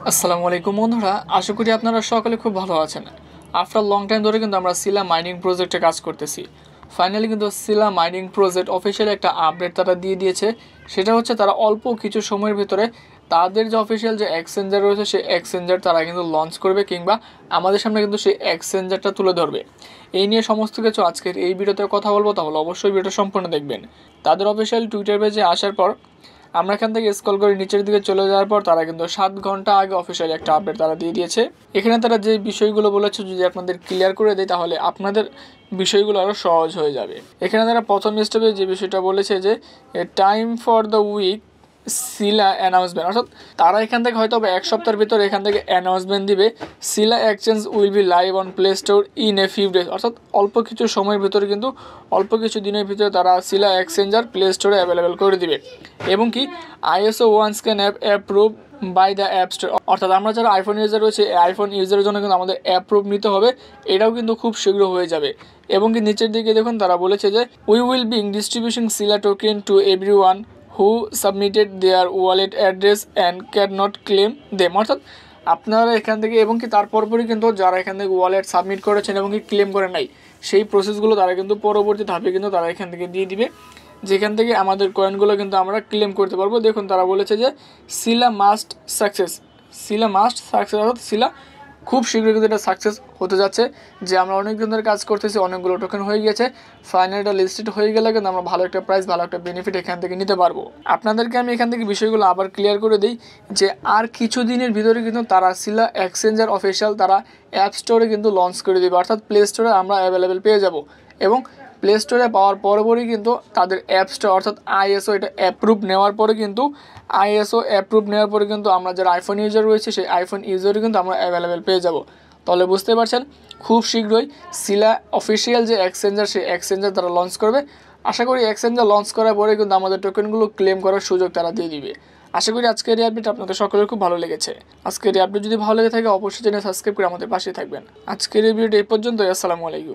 আসসালামু আলাইকুম বন্ধুরা, আশা করি আপনারা সকলে খুব ভালো আছেন। আফটার লং টাইম ধরে কিন্তু আমরা সিলা মাইনিং প্রজেক্টে কাজ করতেছি। ফাইনালি কিন্তু সিলা মাইনিং প্রজেক্ট অফিসিয়ালি একটা আপডেট তারা দিয়ে দিয়েছে। সেটা হচ্ছে তারা অল্প কিছু সময়ের ভিতরে তাদের যে অফিসিয়াল যে এক্সচেঞ্জার রয়েছে সেই এক্সচেঞ্জার তারা কিন্তু লঞ্চ করবে, কিংবা আমাদের সামনে কিন্তু সেই এক্সচেঞ্জারটা তুলে ধরবে। এই নিয়ে সমস্ত কিছু আজকের এই ভিডিওতে কথা বলবো, তাহলে অবশ্যই ভিডিওটা সম্পূর্ণ দেখবেন। তাদের অফিসিয়াল টুইটার পেজে আসার পর আমরা এখান থেকে স্ক্রল করে নিচের দিকে চলে যাওয়ার পর তারা কিন্তু 7 ঘন্টা আগে অফিসিয়ালি একটা আপডেট তারা দিয়ে দিয়েছে। এখানে তারা যে বিষয়গুলো বলেছে যদি আপনাদের ক্লিয়ার করে দেয় তাহলে আপনাদের বিষয়গুলো আরও সহজ হয়ে যাবে। এখানে তারা প্রথম স্টেপে যে বিষয়টা বলেছে যে time for the week Sila announcement, অর্থাৎ তারা এখান থেকে হয়তো এক সপ্তাহের ভিতরে এখান থেকে অ্যানাউন্সমেন্ট দিবে Sila exchange will be live on Play Store in a few days, অর্থাৎ অল্প কিছু সময়ের ভিতরে কিন্তু অল্প কিছু দিনের ভিতরে তারা সিলা এক্সচেঞ্জার প্লে স্টোরে অ্যাভেলেবেল করে দিবে। এবং কি ISO once can approve by the app store, অর্থাৎ আমরা যারা আইফোন ইউজার রয়েছে আইফোন ইউজারের জন্য কিন্তু আমাদের অ্যাপ্রুভ নিতে হবে, এটাও কিন্তু খুব শীঘ্র হয়ে যাবে। এবং কি নিচের দিকে দেখুন তারা বলেছে যে we will be distribution Sila token to everyone who submitted their wallet address and can not claim them, অর্থাৎ আপনারা এখান থেকে এবং কি তার পরপরই কিন্তু যারা এখান থেকে ওয়ালেট সাবমিট করেছেন এবং কি ক্লেম করে নাই সেই প্রসেসগুলো তারা কিন্তু পরবর্তী ধাপে কিন্তু তারা এখান থেকে দিয়ে দিবে, যেখান থেকে আমাদের কয়েনগুলো কিন্তু আমরা ক্লেম করতে পারবো। দেখুন তারা বলেছে যে সিলা মাস্ট সাকসেস, অর্থাৎ সিলা খুব শীঘ্রই কিন্তু এটা সাকসেস হতে যাচ্ছে। যে আমরা অনেক দিন ধরে কাজ করতেছি, অনেকগুলো টোকেন হয়ে গেছে, ফাইনাল এটা লিস্টেড হয়ে গেলে কিন্তু আমরা ভালো একটা প্রাইস, ভালো একটা বেনিফিট এখান থেকে নিতে পারবো। আপনাদেরকে আমি এখান থেকে বিষয়গুলো আবার ক্লিয়ার করে দিই যে আর কিছু দিনের ভিতরে কিন্তু তারা সিলা এক্সচেঞ্জার অফিসিয়াল তারা অ্যাপ স্টোরে কিন্তু লঞ্চ করে দেবে, অর্থাৎ প্লে স্টোরে আমরা অ্যাভেলেবেল পেয়ে যাব। এবং প্লে স্টোরে পাওয়ার পরপরই কিন্তু তাদের অ্যাপ স্টোর অর্থাৎ আইএসও এটা অ্যাপ্রুভ নেওয়ার পরে কিন্তু আমরা যারা আইফোন ইউজার রয়েছে সেই আইফোন ইউজারই কিন্তু আমরা অ্যাভেলেবেল পেয়ে যাব। তাহলে বুঝতে পারছেন খুব শীঘ্রই সিলা অফিসিয়াল যে এক্সচেঞ্জার সেই এক্সচেঞ্জার তারা লঞ্চ করবে। আশা করি এক্সচেঞ্জার লঞ্চ করার পরে কিন্তু আমাদের টোকেনগুলো ক্লেম করার সুযোগ তারা দিয়ে দিবে। আশা করি আজকের এই আপডেট আপনাদের সকলের খুব ভালো লেগেছে। আজকের এই আপডেট যদি ভালো লেগে থাকে অবশ্যই চ্যানেল সাবস্ক্রাইব করে আমাদের পাশে থাকবেন। আজকের এই ভিডিওটি এই পর্যন্তই। আসসালামু আলাইকুম।